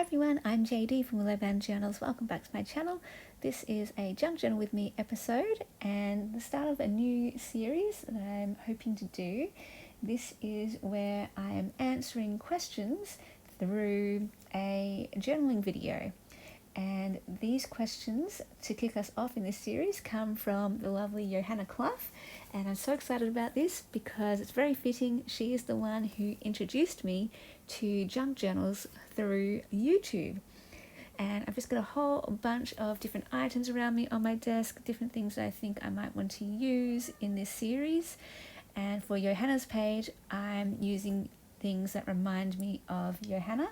everyone, I'm JD from Willow Journals. Welcome back to my channel. This is a Junk Journal with Me episode and the start of a new series that I'm hoping to do. This is where I am answering questions through a journaling video. And these questions, to kick us off in this series, come from the lovely Johanna Clough. And I'm so excited about this because it's very fitting. She is the one who introduced me to junk journals through YouTube. And I've just got a whole bunch of different items around me on my desk, different things that I think I might want to use in this series. And for Johanna's page, I'm using things that remind me of Johanna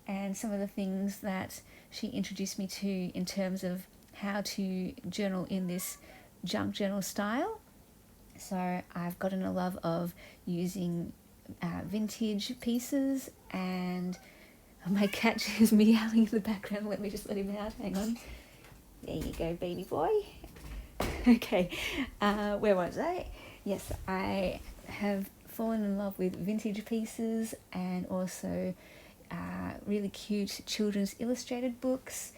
and some of the things that she introduced me to in terms of how to journal in this junk journal style. So I've gotten a love of using vintage pieces, and my cat is meowing in the background. Let me just let him out. Hang on. There you go, baby boy. Okay, where was I? Yes, I have fallen in love with vintage pieces and also really cute children's illustrated books,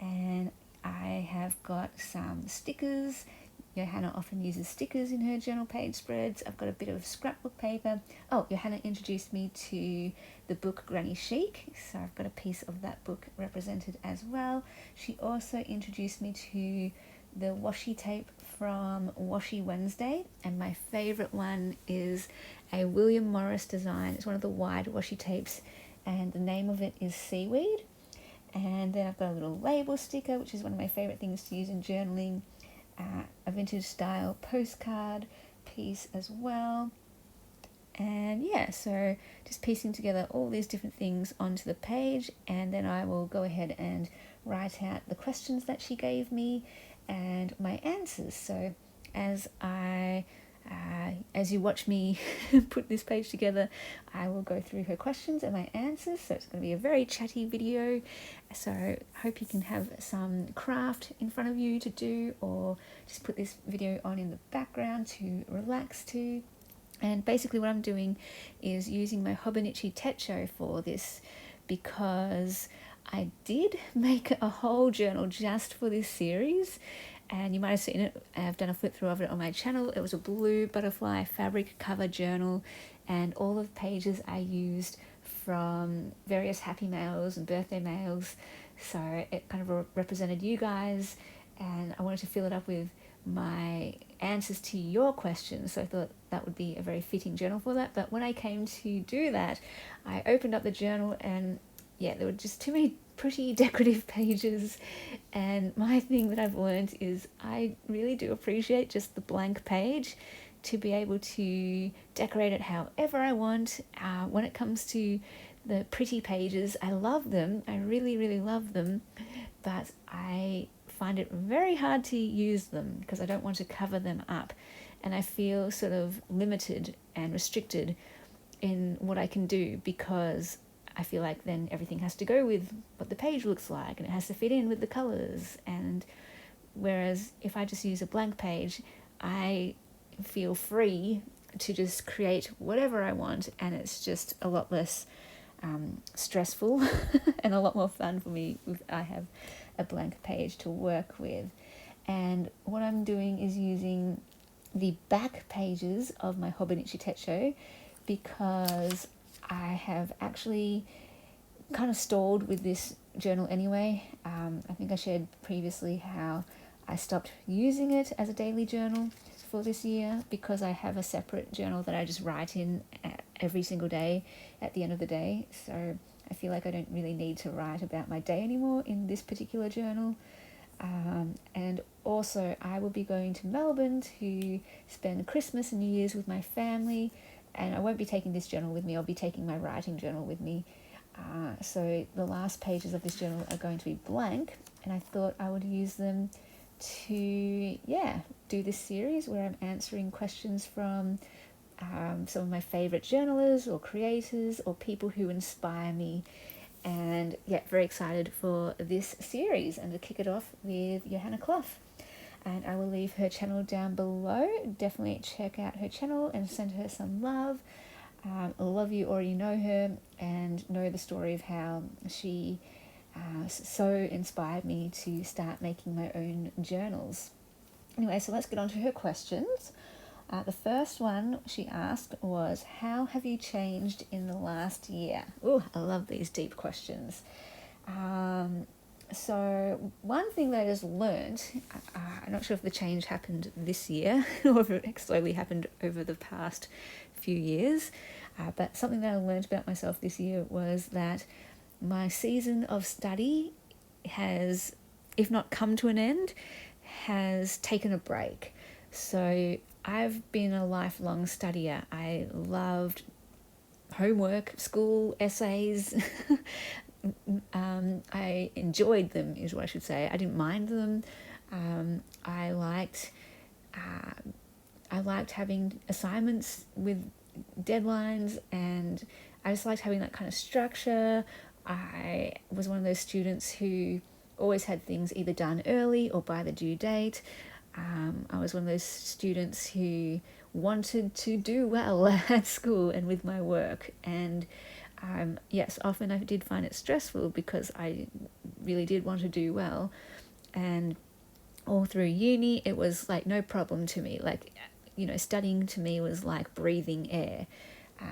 and I have got some stickers. Johanna often uses stickers in her journal page spreads. I've got a bit of scrapbook paper. Oh, Johanna introduced me to the book Granny Chic, so I've got a piece of that book represented as well. She also introduced me to the washi tape from Washi Wednesday, and my favourite one is a William Morris design. It's one of the wide washi tapes, and the name of it is Seaweed. And then I've got a little label sticker, which is one of my favourite things to use in journaling, a vintage style postcard piece as well. And yeah, so just piecing together all these different things onto the page, and then I will go ahead and write out the questions that she gave me and my answers. So as you watch me put this page together, I will go through her questions and my answers. So it's going to be a very chatty video. So I hope you can have some craft in front of you to do, or just put this video on in the background to relax to. And basically what I'm doing is using my Hobonichi Techo for this, because I did make a whole journal just for this series, and you might have seen it. I've done a flip through of it on my channel. It was a blue butterfly fabric cover journal, and all of the pages I used from various happy mails and birthday mails, so it kind of represented you guys, and I wanted to fill it up with my answers to your questions, so I thought that would be a very fitting journal for that. But when I came to do that, I opened up the journal, and yeah, there were just too many pretty decorative pages. And my thing that I've learned is I really do appreciate just the blank page, to be able to decorate it however I want. When it comes to the pretty pages, I love them. I really, really love them, but I find it very hard to use them because I don't want to cover them up, and I feel sort of limited and restricted in what I can do, because I feel like then everything has to go with what the page looks like, and it has to fit in with the colours. And whereas if I just use a blank page, I feel free to just create whatever I want, and it's just a lot less stressful and a lot more fun for me if I have a blank page to work with. And what I'm doing is using the back pages of my Hobonichi Techo, because I have actually kind of stalled with this journal anyway. I think I shared previously how I stopped using it as a daily journal for this year, because I have a separate journal that I just write in every single day at the end of the day. So I feel like I don't really need to write about my day anymore in this particular journal. And also I will be going to Melbourne to spend Christmas and New Year's with my family, and I won't be taking this journal with me. I'll be taking my writing journal with me. So the last pages of this journal are going to be blank, and I thought I would use them to do this series where I'm answering questions from some of my favourite journalers or creators or people who inspire me. And yeah, very excited for this series and to kick it off with Johanna Clough. And I will leave her channel down below. Definitely check out her channel and send her some love. A lot of you already know her and know the story of how she so inspired me to start making my own journals. Anyway, so let's get on to her questions. The first one she asked was, how have you changed in the last year? Oh, I love these deep questions. So one thing that I just learned, I'm not sure if the change happened this year or if it slowly happened over the past few years, but something that I learned about myself this year was that my season of study has, if not come to an end, has taken a break. So I've been a lifelong studier. I loved homework, school, essays. I enjoyed them, is what I should say. I didn't mind them. I liked having assignments with deadlines, and I just liked having that kind of structure. I was one of those students who always had things either done early or by the due date. I was one of those students who wanted to do well at school and with my work, and yes, often I did find it stressful because I really did want to do well. And all through uni, it was like no problem to me. Like, studying to me was like breathing air.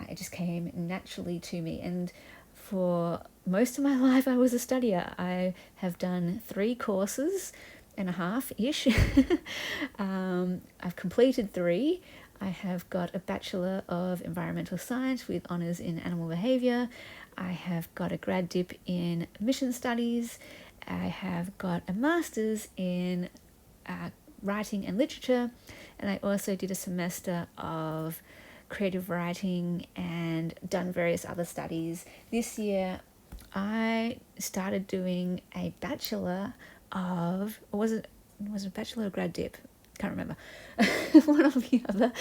It just came naturally to me. And for most of my life, I was a studier. I have done 3 courses and a half-ish. I've completed 3. I have got a Bachelor of Environmental Science with honours in animal behaviour. I have got a grad dip in mission studies. I have got a master's in writing and literature, and I also did a semester of creative writing and done various other studies. This year I started doing a Bachelor of, or was it a Bachelor or grad dip? Can't remember. One or the other,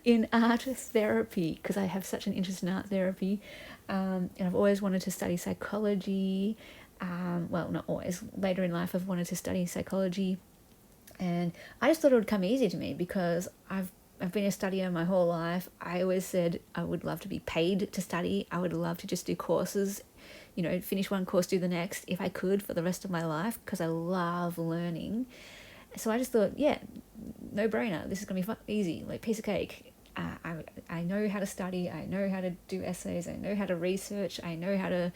in art therapy, because I have such an interest in art therapy, and I've always wanted to study psychology. Well, not always. Later in life, I've wanted to study psychology, and I just thought it would come easy to me because I've been a studier my whole life. I always said I would love to be paid to study. I would love to just do courses, finish one course, do the next, if I could, for the rest of my life, because I love learning. So I just thought, yeah, no brainer. This is going to be easy, like piece of cake. I know how to study. I know how to do essays. I know how to research. I know how to,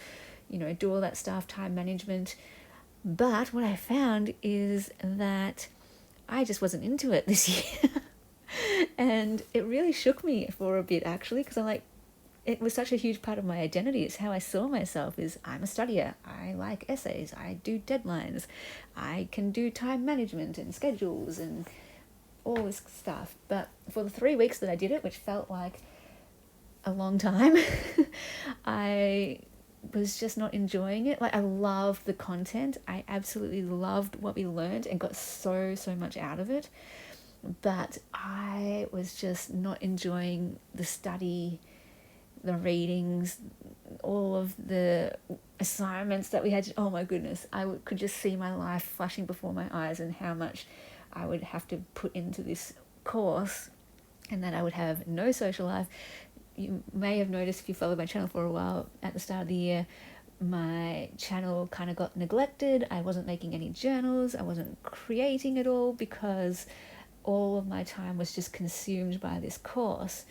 do all that stuff, time management. But what I found is that I just wasn't into it this year. And it really shook me for a bit, actually, because I'm like, it was such a huge part of my identity. It's how I saw myself, is I'm a studier. I like essays. I do deadlines. I can do time management and schedules and all this stuff. But for the 3 weeks that I did it, which felt like a long time, I was just not enjoying it. Like, I loved the content. I absolutely loved what we learned and got so much out of it. But I was just not enjoying the study, the readings, all of the assignments that we had. Oh my goodness, I could just see my life flashing before my eyes and how much I would have to put into this course, and that I would have no social life. You may have noticed, if you followed my channel for a while, at the start of the year, my channel kind of got neglected. I wasn't making any journals. I wasn't creating at all because all of my time was just consumed by this course.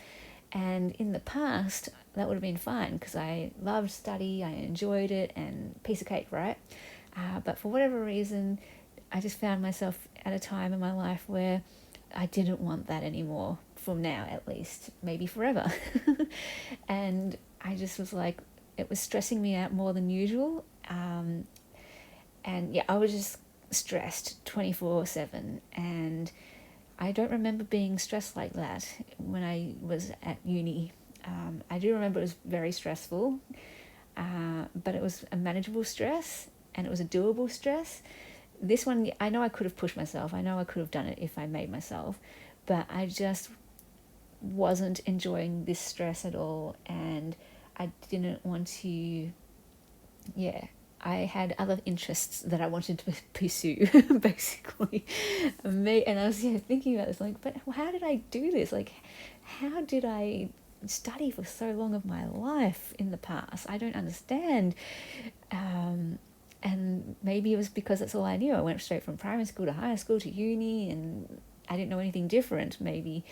And in the past, that would have been fine because I loved study, I enjoyed it, and piece of cake, right? But for whatever reason, I just found myself at a time in my life where I didn't want that anymore, for now at least, maybe forever. And I just was like, it was stressing me out more than usual. And yeah, I was just stressed 24/7, and I don't remember being stressed like that when I was at uni. I do remember it was very stressful, but it was a manageable stress and it was a doable stress. This one, I know I could have pushed myself. I know I could have done it if I made myself, but I just wasn't enjoying this stress at all, and I didn't want to, I had other interests that I wanted to pursue, basically. And I was thinking about this, like, but how did I do this? Like, how did I study for so long of my life in the past. I don't understand. And maybe it was because that's all I knew. I went straight from primary school to high school to uni, and I didn't know anything different. Maybe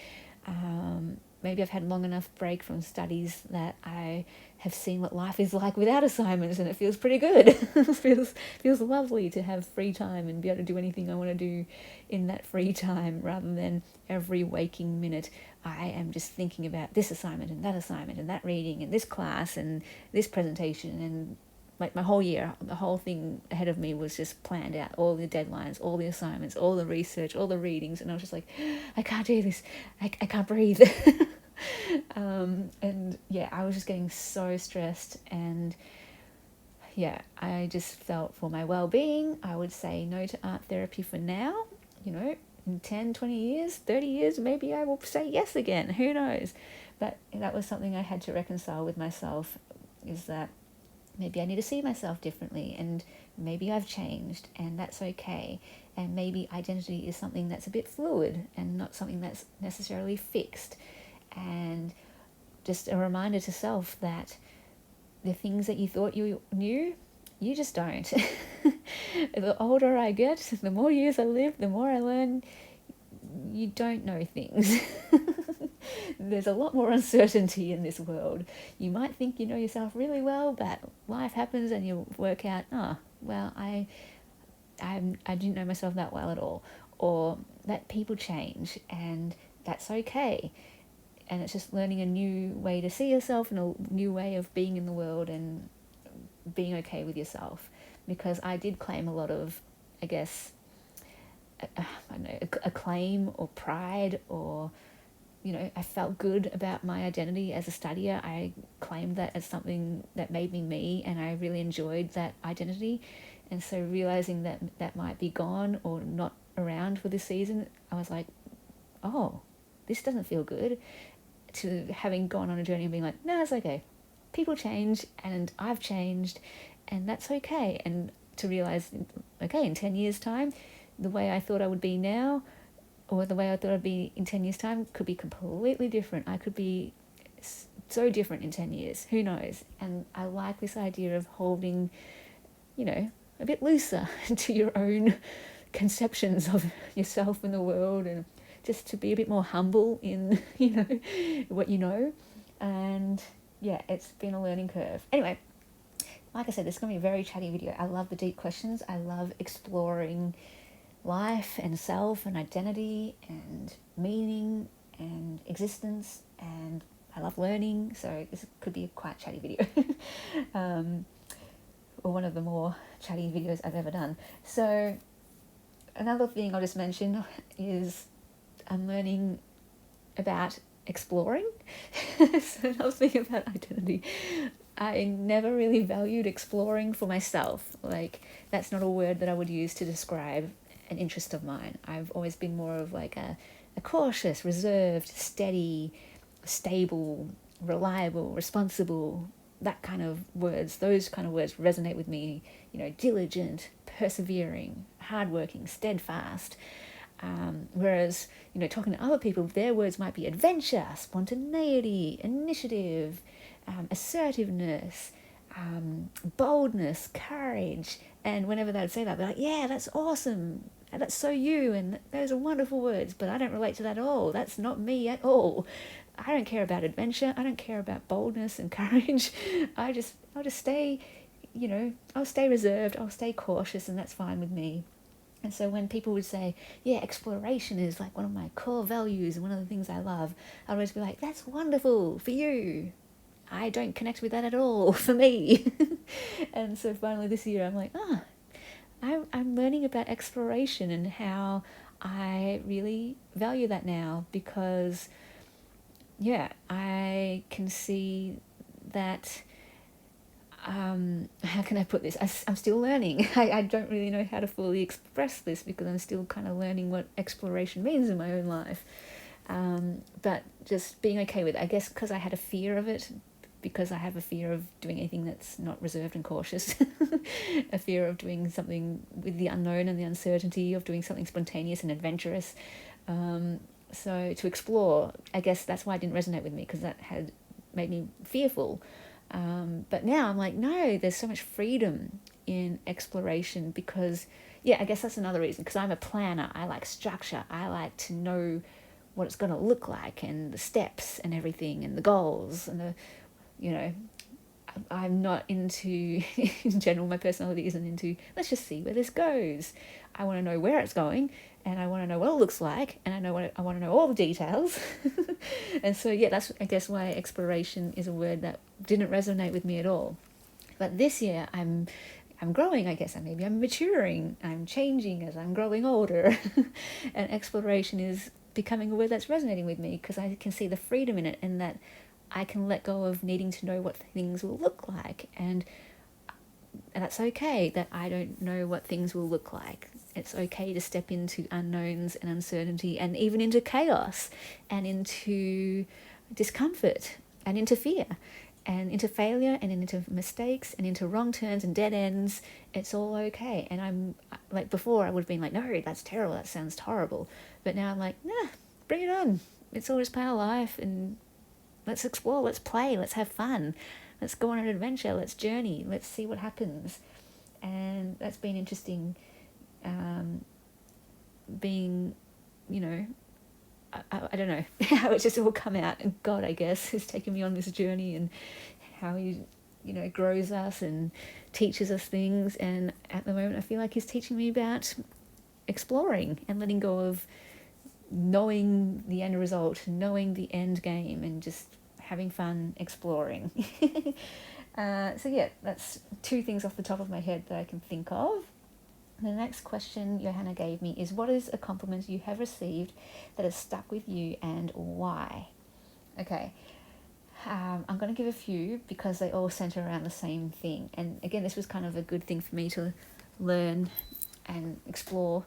I've had long enough break from studies that I have seen what life is like without assignments, and it feels pretty good. It feels lovely to have free time and be able to do anything I want to do in that free time, rather than every waking minute I am just thinking about this assignment and that reading and this class and this presentation. And like my whole year, the whole thing ahead of me was just planned out, all the deadlines, all the assignments, all the research, all the readings, and I was just like, I can't do this, I can't breathe. And yeah, I was just getting so stressed, and yeah, I just felt for my well-being, I would say no to art therapy for now. In 10, 20 years, 30 years, maybe I will say yes again, who knows. But that was something I had to reconcile with myself, is that maybe I need to see myself differently, and maybe I've changed, and that's okay. And maybe identity is something that's a bit fluid and not something that's necessarily fixed. And just a reminder to self that the things that you thought you knew, you just don't. The older I get, the more years I live, the more I learn you don't know things. There's a lot more uncertainty in this world. You might think you know yourself really well, but life happens and you work out, I didn't know myself that well at all. Or that people change, and that's okay. And it's just learning a new way to see yourself and a new way of being in the world and being okay with yourself. Because I did claim a lot of, I guess, I don't know, acclaim or pride, or I felt good about my identity as a studier. I claimed that as something that made me me, and I really enjoyed that identity. And so realizing that might be gone or not around for this season, I was like, oh, this doesn't feel good. To having gone on a journey and being like, no, it's okay. People change, and I've changed, and that's okay. And to realize, okay, in 10 years' time, the way I thought I would be now, or the way I thought I'd be in 10 years' time, could be completely different. I could be so different in 10 years. Who knows? And I like this idea of holding, a bit looser to your own conceptions of yourself and the world, and just to be a bit more humble in, what you know. And yeah, it's been a learning curve. Anyway, like I said, this is going to be a very chatty video. I love the deep questions. I love exploring life and self and identity and meaning and existence, and I love learning, so this could be a quite chatty video. Or one of the more chatty videos I've ever done. So another thing I'll just mention is I'm learning about exploring. So another thing about identity, I never really valued exploring for myself. Like, that's not a word that I would use to describe an interest of mine. I've always been more of like a cautious, reserved, steady, stable, reliable, responsible, that kind of words. Those kind of words resonate with me. Diligent, persevering, hardworking, steadfast. Whereas, talking to other people, their words might be adventure, spontaneity, initiative, assertiveness, boldness, courage. And whenever they'd say that, they're like, yeah, that's awesome. That's so you. And those are wonderful words, but I don't relate to that at all. That's not me at all. I don't care about adventure. I don't care about boldness and courage. I'll just stay, I'll stay reserved. I'll stay cautious, and that's fine with me. And so when people would say, yeah, exploration is like one of my core values and one of the things I love, I'd always be like, that's wonderful for you. I don't connect with that at all for me. And so finally this year I'm like, I'm learning about exploration and how I really value that now, because I can see that, how can I put this? I'm still learning. I don't really know how to fully express this, because I'm still kind of learning what exploration means in my own life. But just being okay with it, I guess, because I had a fear of it, because I have a fear of doing anything that's not reserved and cautious, a fear of doing something with the unknown and the uncertainty, of doing something spontaneous and adventurous. So to explore, I guess that's why it didn't resonate with me, because that had made me fearful. But now I'm like, no, there's so much freedom in exploration because, yeah, I guess that's another reason, because I'm a planner. I like structure. I like to know what it's going to look like and the steps and everything and the goals and the, you know, I'm not into, in general, my personality isn't into, let's just see where this goes. I want to know where it's going, and I want to know what it looks like, and I want to know all the details. And so, yeah, that's, I guess, why exploration is a word that didn't resonate with me at all. But this year, I'm growing, I guess. Maybe I'm maturing. I'm changing as I'm growing older. And exploration is becoming a word that's resonating with me because I can see the freedom in it, and that I can let go of needing to know what things will look like. And that's okay that I don't know what things will look like. It's okay to step into unknowns and uncertainty, and even into chaos and into discomfort and into fear and into failure and into mistakes and into wrong turns and dead ends. It's all okay. And I'm like, before I would have been like, no, that's terrible, that sounds horrible. But now I'm like, nah, bring it on. It's all just part of life, and let's explore, let's play, let's have fun, let's go on an adventure, let's journey, let's see what happens. And that's been interesting, being, you know, I don't know how it's just all come out, and God, I guess, has taken me on this journey, and how he, you know, grows us and teaches us things. And at the moment I feel like he's teaching me about exploring and letting go of knowing the end result, knowing the end game, and just having fun exploring. So yeah, that's two things off the top of my head that I can think of. The next question Johanna gave me is, what is a compliment you have received that has stuck with you, and why? Okay, I'm going to give a few because they all center around the same thing. And again, this was kind of a good thing for me to learn and explore.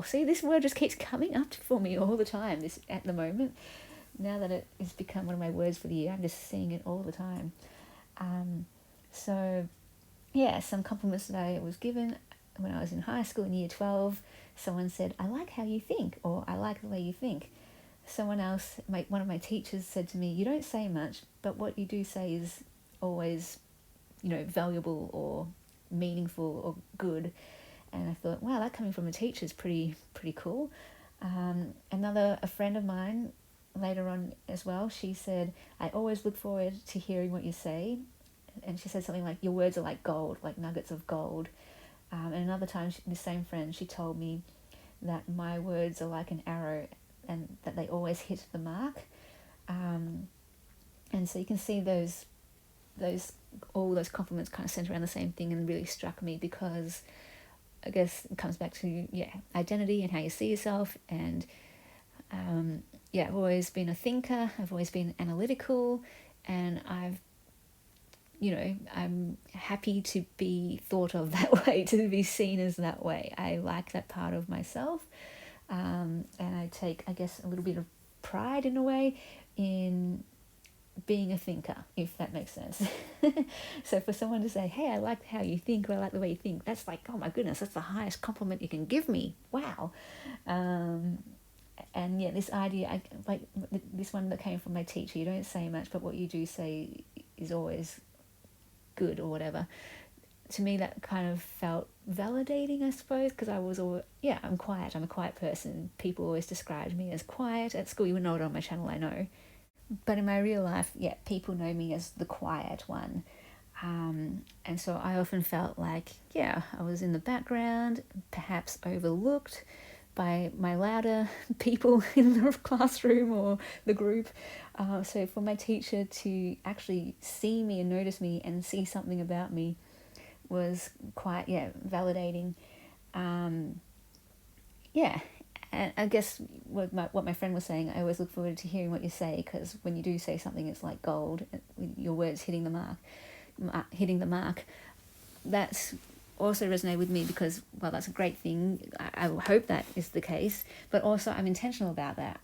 See, this word just keeps coming up for me all the time, this at the moment. Now that it has become one of my words for the year, I'm just seeing it all the time. So yeah, some compliments that I was given when I was in high school in year 12. Someone said, I like how you think, or I like the way you think. Someone else, one of my teachers, said to me, you don't say much, but what you do say is always, you know, valuable or meaningful or good. And I thought, wow, that coming from a teacher is pretty cool. A friend of mine later on as well, she said, I always look forward to hearing what you say. And she said something like, your words are like gold, like nuggets of gold. And another time, the same friend, she told me that my words are like an arrow, and that they always hit the mark. And so you can see all those compliments kind of center around the same thing, and really struck me because I guess it comes back to, identity and how you see yourself. And I've always been a thinker, I've always been analytical, and I'm happy to be thought of that way, to be seen as that way. I like that part of myself, and I take, I guess, a little bit of pride in a way in being a thinker, if that makes sense. So for someone to say, hey, I like how you think, or I like the way you think, that's like, oh my goodness, that's the highest compliment you can give me. Wow. And yeah, this idea, I like this one that came from my teacher, you don't say much, but what you do say is always good, or whatever. To me, that kind of felt validating, I suppose, because I was I'm quiet. I'm a quiet person. People always described me as quiet at school. You would know it on my channel, I know. But in my real life, people know me as the quiet one. And so I often felt like, I was in the background, perhaps overlooked by my louder people in the classroom or the group. So for my teacher to actually see me and notice me and see something about me was quite, validating. And I guess what my friend was saying, I always look forward to hearing what you say, because when you do say something, it's like gold, your words hitting the mark. That's also resonated with me because, well, that's a great thing. I hope that is the case, but also I'm intentional about that.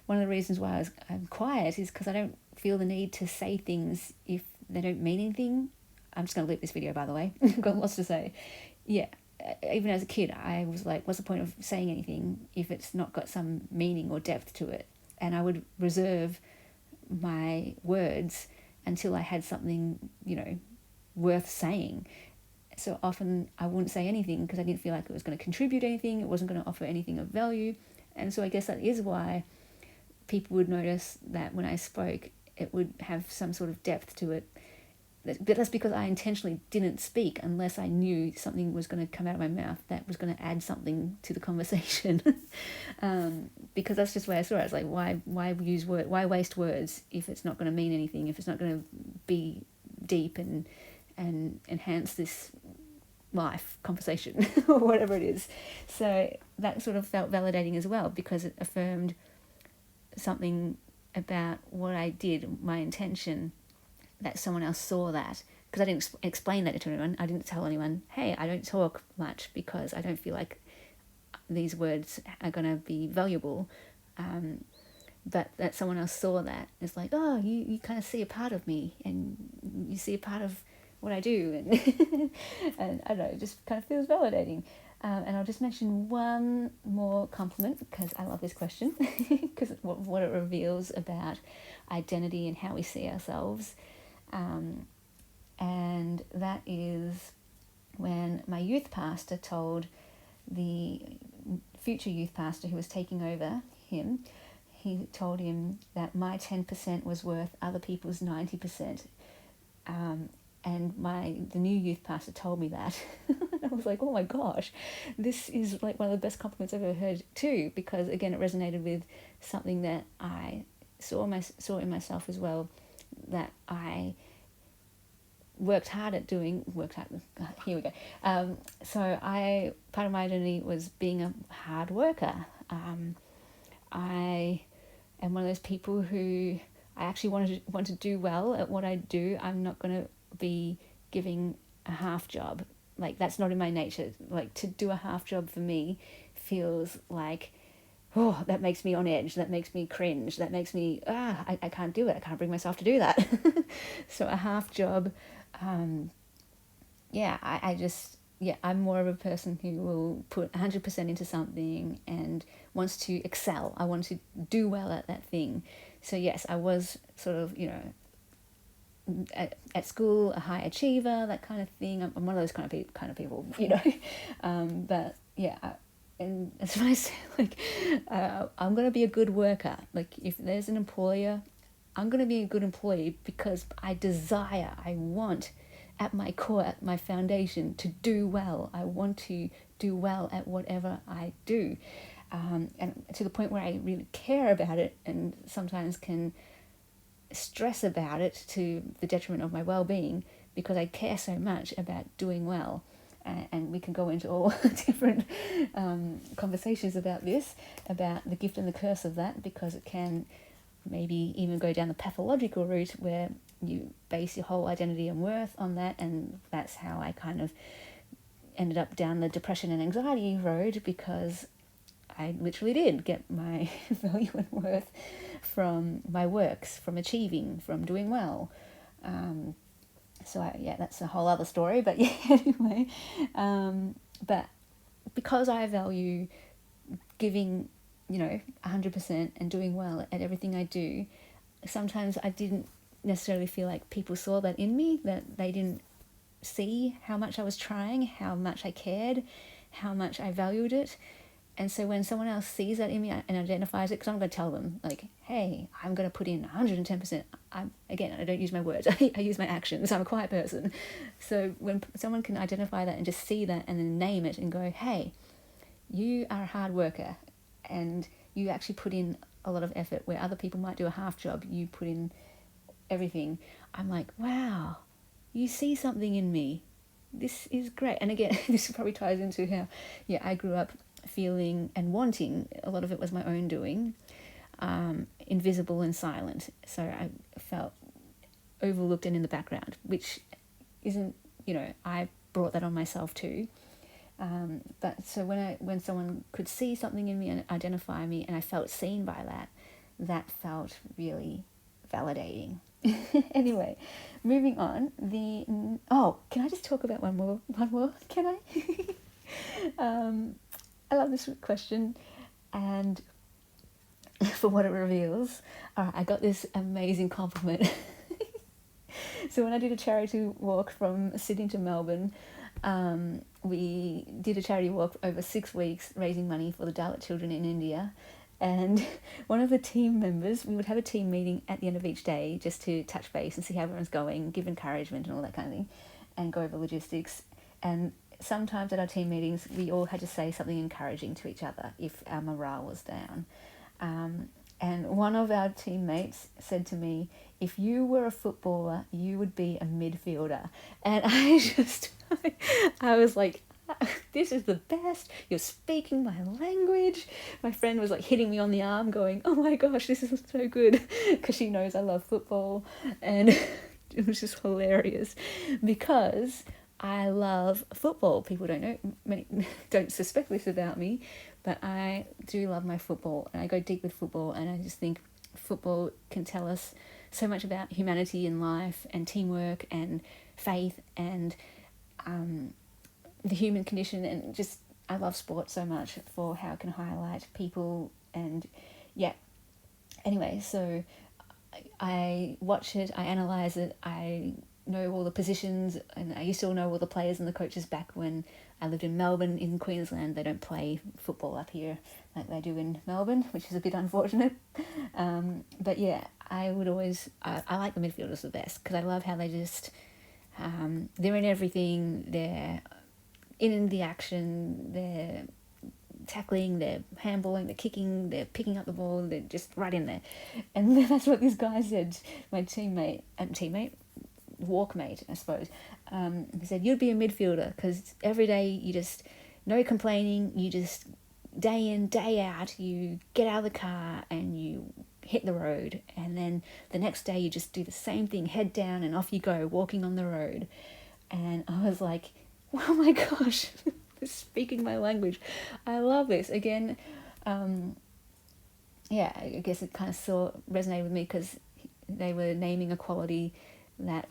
One of the reasons why I'm quiet is because I don't feel the need to say things if they don't mean anything. I'm just going to loop this video, by the way. I've got lots to say. Even as a kid, I was like, what's the point of saying anything if it's not got some meaning or depth to it? And I would reserve my words until I had something, worth saying. So often I wouldn't say anything because I didn't feel like it was going to contribute anything. It wasn't going to offer anything of value. And so I guess that is why people would notice that when I spoke, it would have some sort of depth to it. But that's because I intentionally didn't speak unless I knew something was going to come out of my mouth that was going to add something to the conversation. Because that's just where I saw it. I was like, why waste words if it's not going to mean anything, if it's not going to be deep and enhance this life conversation or whatever it is. So that sort of felt validating as well, because it affirmed something about what I did, my intention, that someone else saw that. Because I didn't explain that to anyone. I didn't tell anyone, hey, I don't talk much because I don't feel like these words are going to be valuable. But that someone else saw that. It's like, oh, you kind of see a part of me, and you see a part of what I do, and and I don't know, it just kind of feels validating. And I'll just mention one more compliment because I love this question, because what it reveals about identity and how we see ourselves. And that is when my youth pastor told the future youth pastor who was taking over him, he told him that my 10% was worth other people's 90%. And the new youth pastor told me that. I was like, oh my gosh, this is like one of the best compliments I've ever heard too, because again, it resonated with something that I saw in myself as well, that I worked hard at doing. Here we go. So part of my identity was being a hard worker. I am one of those people who I actually want to do well at what I do. I'm not going to be giving a half job. Like, that's not in my nature. Like, to do a half job for me feels like, oh, that makes me on edge. That makes me cringe. That makes me, I can't do it. I can't bring myself to do that. So a half job, I'm more of a person who will put 100% into something and wants to excel. I want to do well at that thing. So yes, I was sort of, at school, a high achiever, that kind of thing. I'm one of those kind of people, but yeah, and that's why I say, like, I'm going to be a good worker. Like, if there's an employer, I'm going to be a good employee because I want at my core, at my foundation, to do well. I want to do well at whatever I do. And to the point where I really care about it, and sometimes can stress about it to the detriment of my well-being, because I care so much about doing well. And we can go into all different conversations about this, about the gift and the curse of that, because it can maybe even go down the pathological route where you base your whole identity and worth on that. And that's how I kind of ended up down the depression and anxiety road, because I literally did get my value and worth from my works, from achieving, from doing well. That's a whole other story, but yeah, anyway. But because I value giving, 100% and doing well at everything I do, sometimes I didn't necessarily feel like people saw that in me, that they didn't see how much I was trying, how much I cared, how much I valued it. And so when someone else sees that in me and identifies it, because I'm going to tell them, like, hey, I'm going to put in 110%. I don't use my words. I use my actions. I'm a quiet person. So when someone can identify that and just see that and then name it and go, hey, you are a hard worker and you actually put in a lot of effort where other people might do a half job, you put in everything. I'm like, wow, you see something in me. This is great. And again, this probably ties into how, I grew up feeling and wanting, a lot of it was my own doing, invisible and silent. So I felt overlooked and in the background, which isn't, I brought that on myself too. But so when someone could see something in me and identify me, and I felt seen by that felt really validating. Anyway, moving on. Can I just talk about one more? Can I? I love this question, and for what it reveals. All right, I got this amazing compliment. So when I did a charity walk from Sydney to Melbourne, we did a charity walk over 6 weeks raising money for the Dalit children in India. And one of the team members, we would have a team meeting at the end of each day just to touch base and see how everyone's going, give encouragement and all that kind of thing, and go over logistics. And sometimes at our team meetings, we all had to say something encouraging to each other if our morale was down. And one of our teammates said to me, if you were a footballer, you would be a midfielder. And I was like, this is the best. You're speaking my language. My friend was like hitting me on the arm going, oh my gosh, this is so good. Because she knows I love football. And it was just hilarious because I love football. People don't know, many don't suspect this about me, but I do love my football, and I go deep with football, and I just think football can tell us so much about humanity and life and teamwork and faith and the human condition, and just I love sport so much for how it can highlight people. And yeah, anyway, so I watch it, I analyse it, I know all the positions, and I used to know all the players and the coaches back when I lived in Melbourne in Queensland. They don't play football up here like they do in Melbourne, which is a bit unfortunate. But yeah, I would always, I like the midfielders the best because I love how they just, they're in everything, they're in the action, they're tackling, they're handballing, they're kicking, they're picking up the ball, they're just right in there. And that's what this guy said, my teammate, walkmate, I suppose. He said, you'd be a midfielder because every day you just, no complaining, you just day in, day out, you get out of the car and you hit the road, and then the next day you just do the same thing, head down and off you go, walking on the road. And I was like, oh my gosh, speaking my language. I love this. Again, yeah, I guess it kind of resonated with me because they were naming a quality that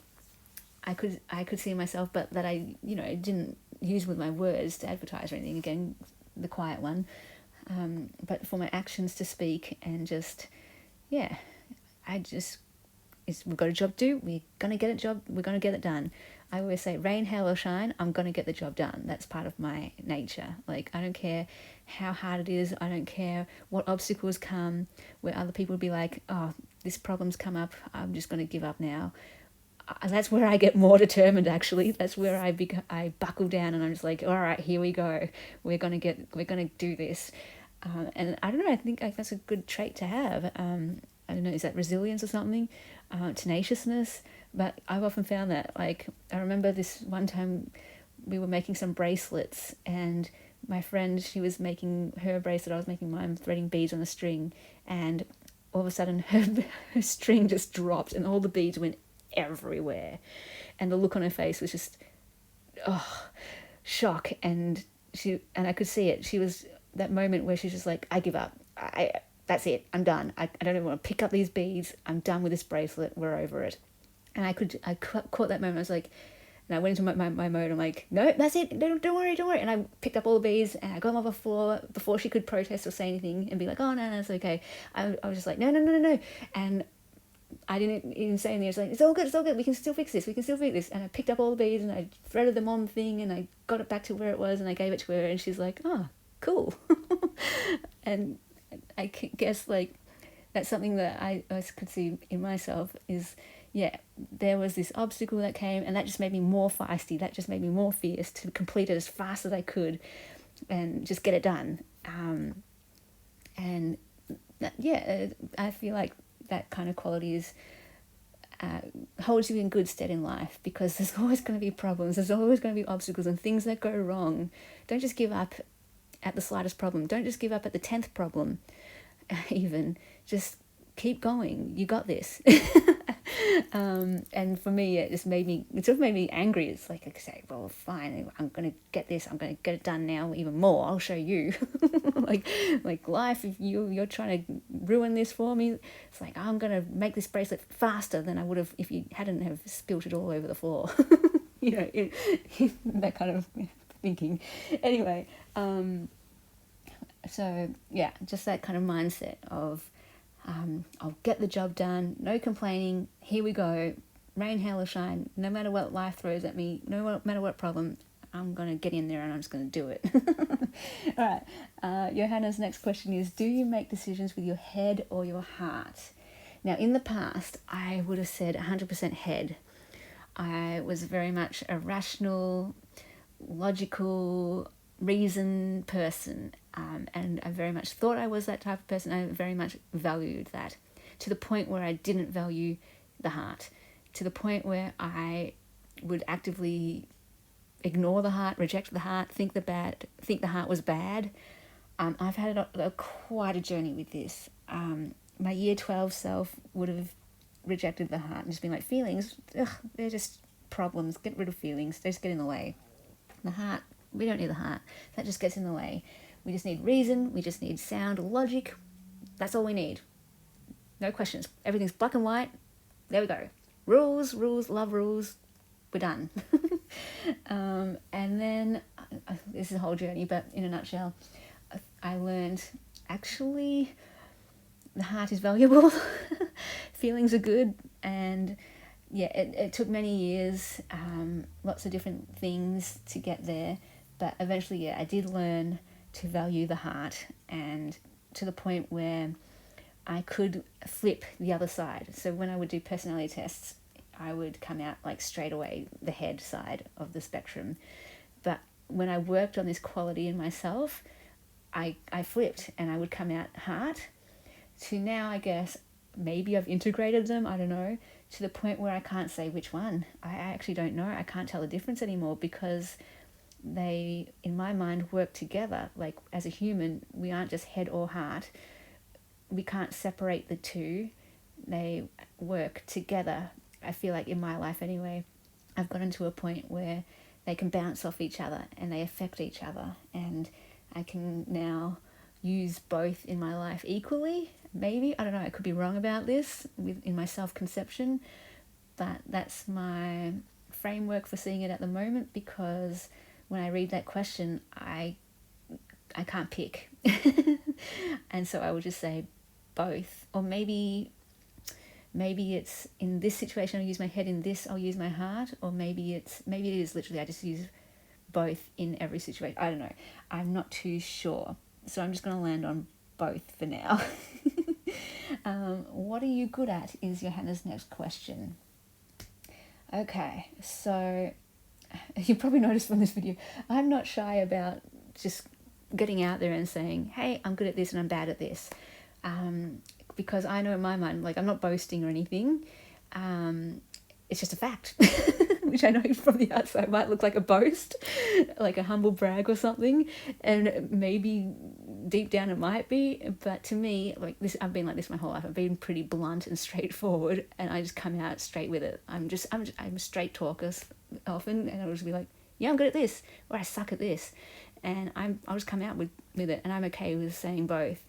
I could see myself, but that I, didn't use with my words to advertise or anything. Again, the quiet one, but for my actions to speak and just, yeah, we've got a job to do. We're gonna get it done. I always say, rain, hail or shine, I'm gonna get the job done. That's part of my nature. Like, I don't care how hard it is. I don't care what obstacles come, where other people would be like, oh, this problem's come up, I'm just gonna give up now. That's where I get more determined, actually. That's where I buckle down and I'm just like, all right, here we go. We're gonna do this. And I don't know, I think that's a good trait to have. I don't know, is that resilience or something? Tenaciousness. But I've often found that, like, I remember this one time we were making some bracelets, and my friend, she was making her bracelet, I was making mine, threading beads on a string, and all of a sudden her string just dropped and all the beads went everywhere, and the look on her face was just shock, and I could see it. She was that moment where she's just like, I give up, that's it, I'm done, I don't even want to pick up these beads, I'm done with this bracelet, we're over it. And I caught that moment. I was like, and I went into my mode. I'm like, no, that's it. Don't worry. And I picked up all the beads and I got them off the floor before she could protest or say anything and be like, oh, no, it's okay. I was just like, no. And I didn't even say anything. I was like, it's all good. We can still fix this. And I picked up all the beads and I threaded them on the thing and I got it back to where it was and I gave it to her and she's like, oh, cool. And I guess, like, that's something that I could see in myself is, yeah, there was this obstacle that came and that just made me more feisty. That just made me more fierce to complete it as fast as I could and just get it done. And that, yeah, I feel like that kind of quality is holds you in good stead in life, because there's always going to be problems. There's always going to be obstacles and things that go wrong. Don't just give up at the slightest problem. Don't just give up at the 10th problem even. Just keep going. You got this. And for me, it sort of made me angry. It's like, I say, well, fine, I'm going to get this, I'm going to get it done now even more. I'll show you. like life, if you're trying to ruin this for me, it's like, I'm going to make this bracelet faster than I would have if you hadn't have spilt it all over the floor. That kind of thinking. Anyway, so yeah, just that kind of mindset of I'll get the job done, no complaining, here we go, rain, hail or shine, no matter what life throws at me, no matter what problem, I'm going to get in there and I'm just going to do it. All right, Johanna's next question is, do you make decisions with your head or your heart? Now, in the past, I would have said 100% head. I was very much a rational, logical, reason person, and I very much thought I was that type of person. I very much valued that, to the point where I didn't value the heart, to the point where I would actively ignore the heart, reject the heart, think the heart was bad. I've had quite a journey with this. My year 12 self would have rejected the heart and just been like, feelings, they're just problems, get rid of feelings, they just get in the way. The heart, we don't need the heart, that just gets in the way. We just need reason, we just need sound logic, that's all we need. No questions, everything's black and white, there we go. Rules, love rules, we're done. And then, this is a whole journey, but in a nutshell, I learned actually the heart is valuable. Feelings are good, and yeah, it took many years, lots of different things to get there, but eventually, yeah, I did learn to value the heart, and to the point where I could flip the other side. So when I would do personality tests, I would come out like straight away the head side of the spectrum. But when I worked on this quality in myself, I flipped and I would come out heart. To now, I guess, maybe I've integrated them, I don't know, to the point where I can't say which one. I actually don't know. I can't tell the difference anymore, because they, in my mind, work together. Like, as a human, we aren't just head or heart. We can't separate the two. They work together. I feel like in my life anyway, I've gotten to a point where they can bounce off each other and they affect each other. And I can now use both in my life equally. Maybe, I don't know, I could be wrong about this in my self-conception, but that's my framework for seeing it at the moment, because when I read that question, I can't pick. And so I would just say both. Or maybe it's in this situation I'll use my head, in this I'll use my heart, or maybe it is literally I just use both in every situation. I don't know. I'm not too sure. So I'm just going to land on both for now. What are you good at is Johanna's next question. Okay, so you probably noticed from this video, I'm not shy about just getting out there and saying, hey, I'm good at this and I'm bad at this. Because I know in my mind, like, I'm not boasting or anything. It's just a fact, which I know from the outside might look like a boast, like a humble brag or something. And maybe deep down it might be, but to me, like this, I've been like this my whole life. I've been pretty blunt and straightforward, and I just come out straight with it. I'm a straight talker often, and I'll just be like, yeah, I'm good at this, or I suck at this, and I'll just come out with it, and I'm okay with saying both.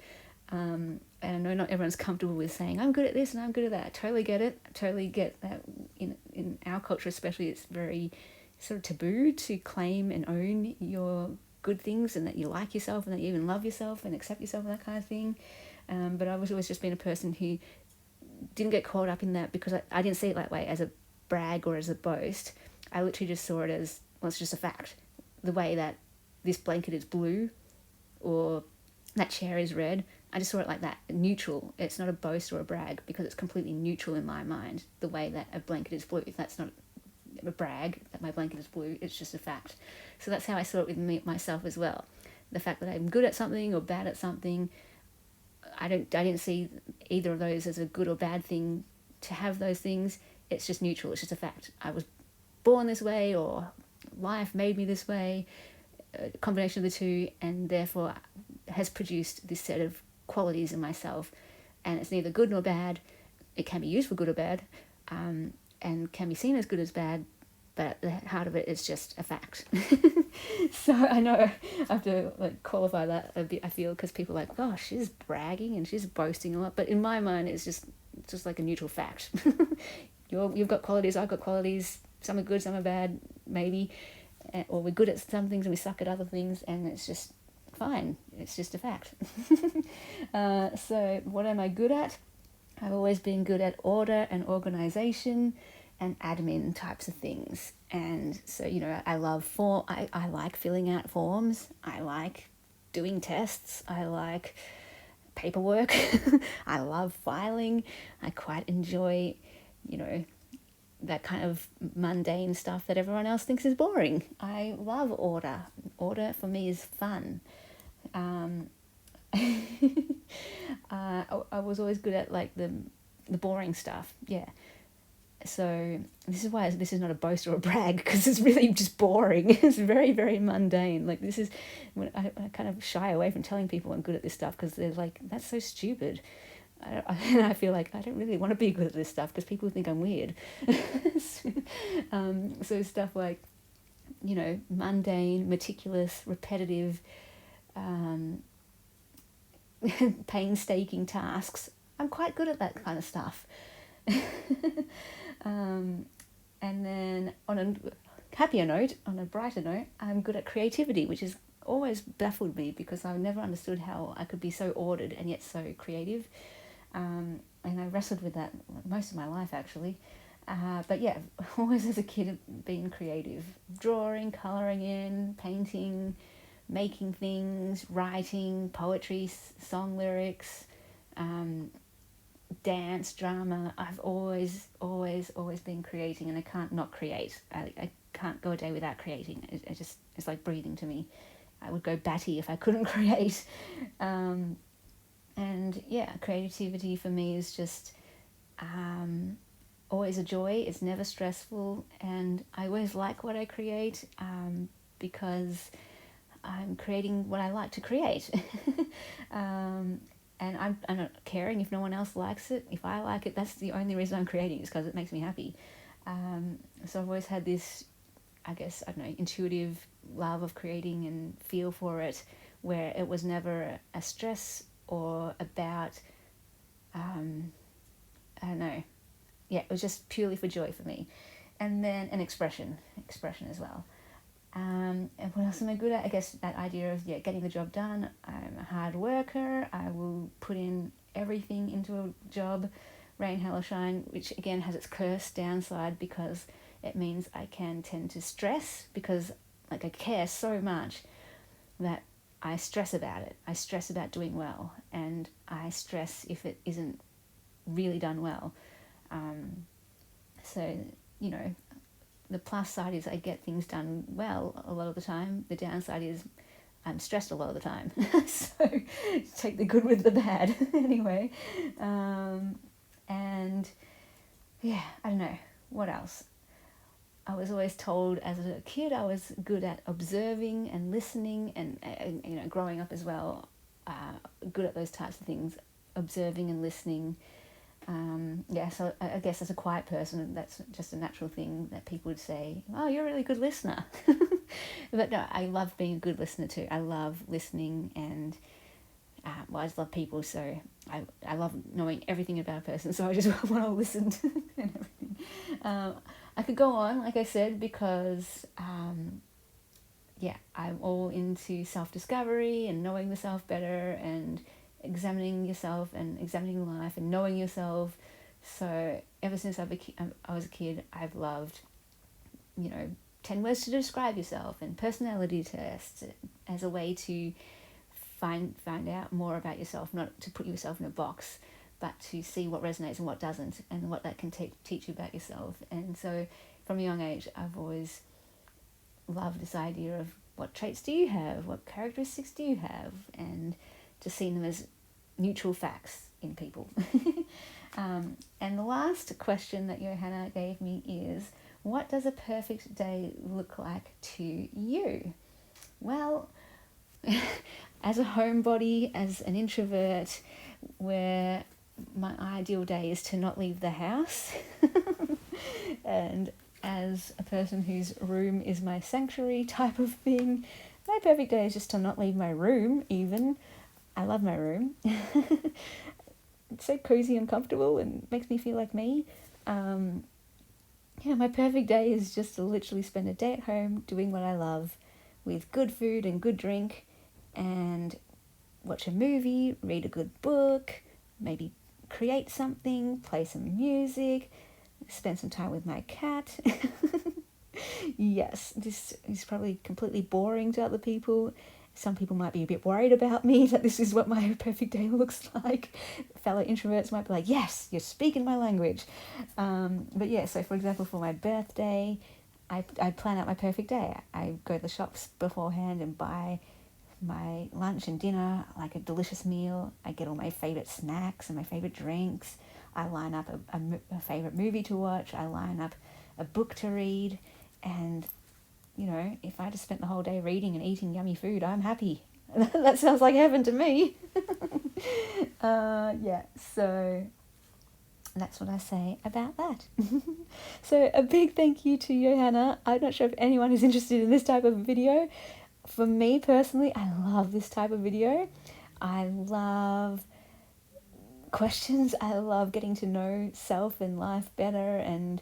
And I know not everyone's comfortable with saying, I'm good at this and I'm good at that. I totally get it. I totally get that in our culture especially, it's very sort of taboo to claim and own your good things, and that you like yourself and that you even love yourself and accept yourself and that kind of thing. But I was always just been a person who didn't get caught up in that, because I didn't see it that way as a brag or as a boast. I literally just saw it as, well, it's just a fact. The way that this blanket is blue or that chair is red, I just saw it like that, neutral. It's not a boast or a brag, because it's completely neutral in my mind. The way that a blanket is blue, that's not a brag that my blanket is blue, it's just a fact. So that's how I saw it with myself as well. The fact that I'm good at something or bad at something, I didn't see either of those as a good or bad thing to have those things. It's just neutral, it's just a fact. I was born this way, or life made me this way, a combination of the two, and therefore has produced this set of qualities in myself, and it's neither good nor bad. It can be used for good or bad, and can be seen as good as bad, but at the heart of it, it's just a fact. So I know I have to qualify that a bit, I feel, because people are like, oh, she's bragging and she's boasting a lot, but in my mind it's just like a neutral fact. You've got qualities, I've got qualities, some are good, some are bad, maybe, or we're good at some things and we suck at other things, and it's just fine. It's just a fact. So what am I good at? I've always been good at order and organization and admin types of things. And so, I love I like filling out forms. I like doing tests. I like paperwork. I love filing. I quite enjoy, that kind of mundane stuff that everyone else thinks is boring. I love order. Order for me is fun. I was always good at like the boring stuff. Yeah. So this is why this is not a boast or a brag, because it's really just boring. It's very, very mundane. Like this is when I kind of shy away from telling people I'm good at this stuff, because they're like, that's so stupid. And I feel like I don't really want to be good at this stuff because people think I'm weird. So stuff like, mundane, meticulous, repetitive, painstaking tasks. I'm quite good at that kind of stuff. And then on a happier note, on a brighter note, I'm good at creativity, which has always baffled me because I've never understood how I could be so ordered and yet so creative. And I wrestled with that most of my life, actually. But yeah, always as a kid being creative, drawing, colouring in, painting, making things, writing, poetry, song lyrics, dance, drama. I've always been creating, and I can't not create. I can't go a day without creating. It's like breathing to me. I would go batty if I couldn't create. And yeah, creativity for me is just always a joy. It's never stressful, and I always like what I create because I'm creating what I like to create. And I'm not caring if no one else likes it. If I like it, that's the only reason I'm creating, is because it makes me happy. So I've always had this, I guess, I don't know, intuitive love of creating and feel for it, where it was never a stress or about, I don't know. Yeah, it was just purely for joy for me. And then an expression as well. And what else am I good at? I guess that idea of getting the job done. I'm a hard worker. I will put in everything into a job, rain, hail or shine, which again has its cursed downside because it means I can tend to stress, because I care so much that I stress about it. I stress about doing well, and I stress if it isn't really done well. So, the plus side is I get things done well a lot of the time. The downside is I'm stressed a lot of the time. So take the good with the bad anyway. And yeah, I don't know. What else? I was always told as a kid I was good at observing and listening, and growing up as well, good at those types of things, observing and listening. So I guess as a quiet person, that's just a natural thing that people would say, oh, you're a really good listener. But no, I love being a good listener too. I love listening, and I just love people, so I love knowing everything about a person, so I just want to listen and everything. I could go on, like I said, because I'm all into self-discovery and knowing the self better, and examining yourself and examining life and knowing yourself. So ever since I was a kid, I've loved, 10 words to describe yourself and personality tests as a way to find out more about yourself, not to put yourself in a box, but to see what resonates and what doesn't, and what that can teach you about yourself. And so from a young age, I've always loved this idea of what traits do you have, what characteristics do you have, and to see them as neutral facts in people. And the last question that Johanna gave me is, what does a perfect day look like to you? Well, as a homebody, as an introvert, where my ideal day is to not leave the house, and as a person whose room is my sanctuary type of thing, my perfect day is just to not leave my room even. I love my room. It's so cozy and comfortable and makes me feel like me. My perfect day is just to literally spend a day at home doing what I love, with good food and good drink, and watch a movie, read a good book, maybe create something, play some music, spend some time with my cat. Yes, this is probably completely boring to other people. Some people might be a bit worried about me, that this is what my perfect day looks like. Fellow introverts might be like, yes, you're speaking my language. But yeah, so for example, for my birthday, I plan out my perfect day. I go to the shops beforehand and buy my lunch and dinner, like a delicious meal. I get all my favourite snacks and my favourite drinks. I line up a favourite movie to watch. I line up a book to read. And, you know, if I just spent the whole day reading and eating yummy food, I'm happy. That sounds like heaven to me. Yeah, so that's what I say about that. So a big thank you to Johanna. I'm not sure if anyone is interested in this type of video. For me personally, I love this type of video. I love questions. I love getting to know self and life better. And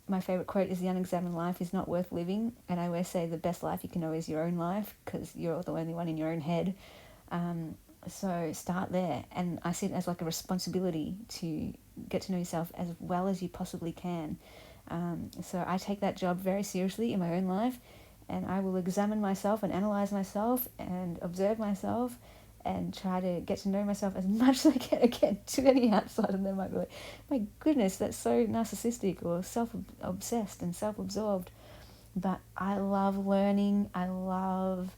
my favourite quote is, the unexamined life is not worth living. And I always say the best life you can know is your own life, because you're the only one in your own head. So start there. And I see it as like a responsibility to get to know yourself as well as you possibly can. So I take that job very seriously in my own life. And I will examine myself and analyse myself and observe myself and try to get to know myself as much as I can. Again, to any outside of them might be like, my goodness, that's so narcissistic or self-obsessed and self-absorbed. But I love learning, I love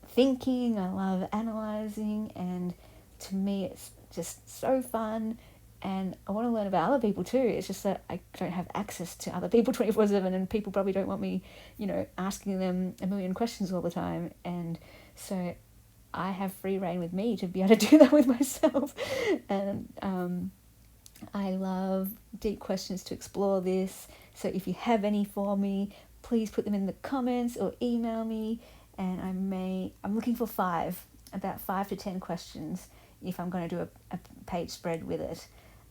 thinking, I love analysing, and to me it's just so fun. And I want to learn about other people too. It's just that I don't have access to other people 24/7, and people probably don't want me, you know, asking them a million questions all the time. And so I have free reign with me to be able to do that with myself. And I love deep questions to explore this. So if you have any for me, please put them in the comments or email me. And I'm looking for about 5 to 10 questions if I'm going to do a page spread with it.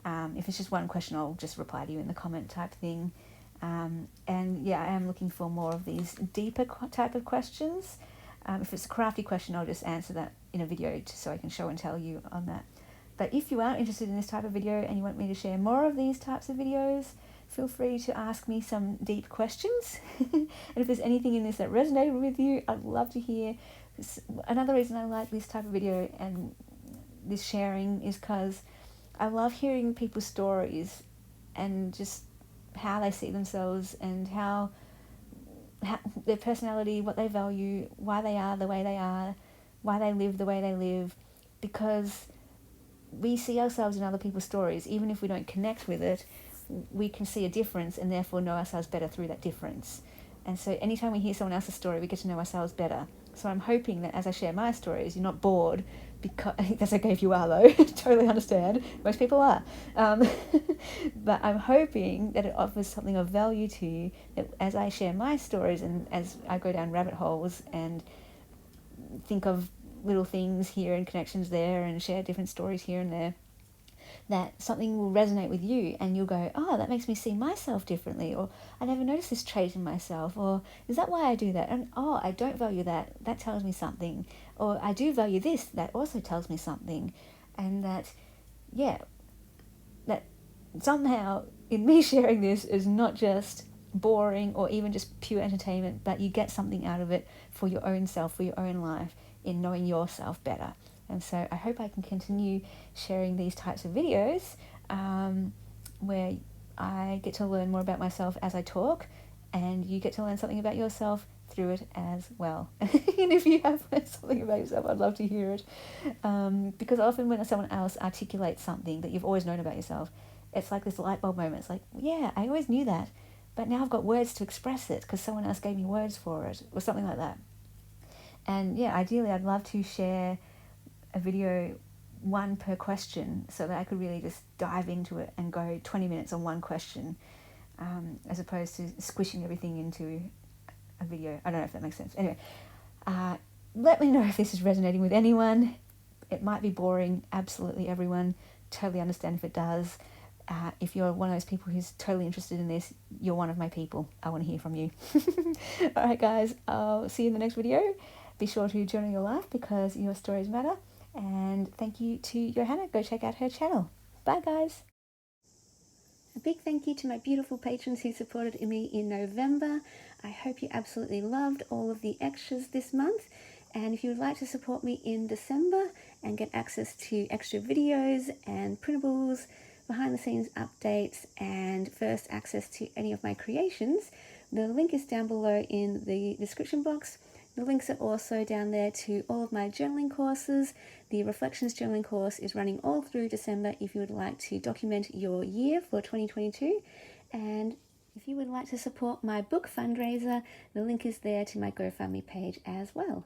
If it's just one question, I'll just reply to you in the comment type thing. And yeah, I am looking for more of these deeper type of questions. If it's a crafty question, I'll just answer that in a video so I can show and tell you on that. But if you are interested in this type of video and you want me to share more of these types of videos, feel free to ask me some deep questions. And if there's anything in this that resonated with you, I'd love to hear. Another reason I like this type of video and this sharing is because I love hearing people's stories and just how they see themselves and how their personality, what they value, why they are the way they are, why they live the way they live, because we see ourselves in other people's stories. Even if we don't connect with it, we can see a difference and therefore know ourselves better through that difference. And so anytime we hear someone else's story, we get to know ourselves better. So I'm hoping that as I share my stories, you're not bored, because that's okay if you are though. Totally understand. Most people are. But I'm hoping that it offers something of value to you, that as I share my stories and as I go down rabbit holes and think of little things here and connections there and share different stories here and there, that something will resonate with you and you'll go, oh, that makes me see myself differently, or I never noticed this trait in myself, or is that why I do that? And oh, I don't value that, that tells me something, or I do value this, that also tells me something. And that, yeah, that somehow in me sharing this is not just boring or even just pure entertainment, but you get something out of it for your own self, for your own life, in knowing yourself better. And so I hope I can continue sharing these types of videos where I get to learn more about myself as I talk, and you get to learn something about yourself through it as well. And if you have learned something about yourself, I'd love to hear it. Because often when someone else articulates something that you've always known about yourself, it's like this light bulb moment. It's like, yeah, I always knew that, but now I've got words to express it because someone else gave me words for it, or something like that. And yeah, ideally I'd love to share a video, one per question, so that I could really just dive into it and go 20 minutes on one question, as opposed to squishing everything into a video. I don't know if that makes sense. Anyway, let me know if this is resonating with anyone. It might be boring, absolutely everyone. Totally understand if it does. If you're one of those people who's totally interested in this, you're one of my people. I want to hear from you. All right, guys, I'll see you in the next video. Be sure to journal your life because your stories matter. And thank you to Johanna. Go check out her channel. Bye, guys. A big thank you to my beautiful patrons who supported me in November. I hope you absolutely loved all of the extras this month. And if you would like to support me in December and get access to extra videos and printables, behind the scenes updates, and first access to any of my creations, the link is down below in the description box. The links are also down there to all of my journaling courses. The Reflections journaling course is running all through December if you would like to document your year for 2022. And if you would like to support my book fundraiser, the link is there to my GoFundMe page as well.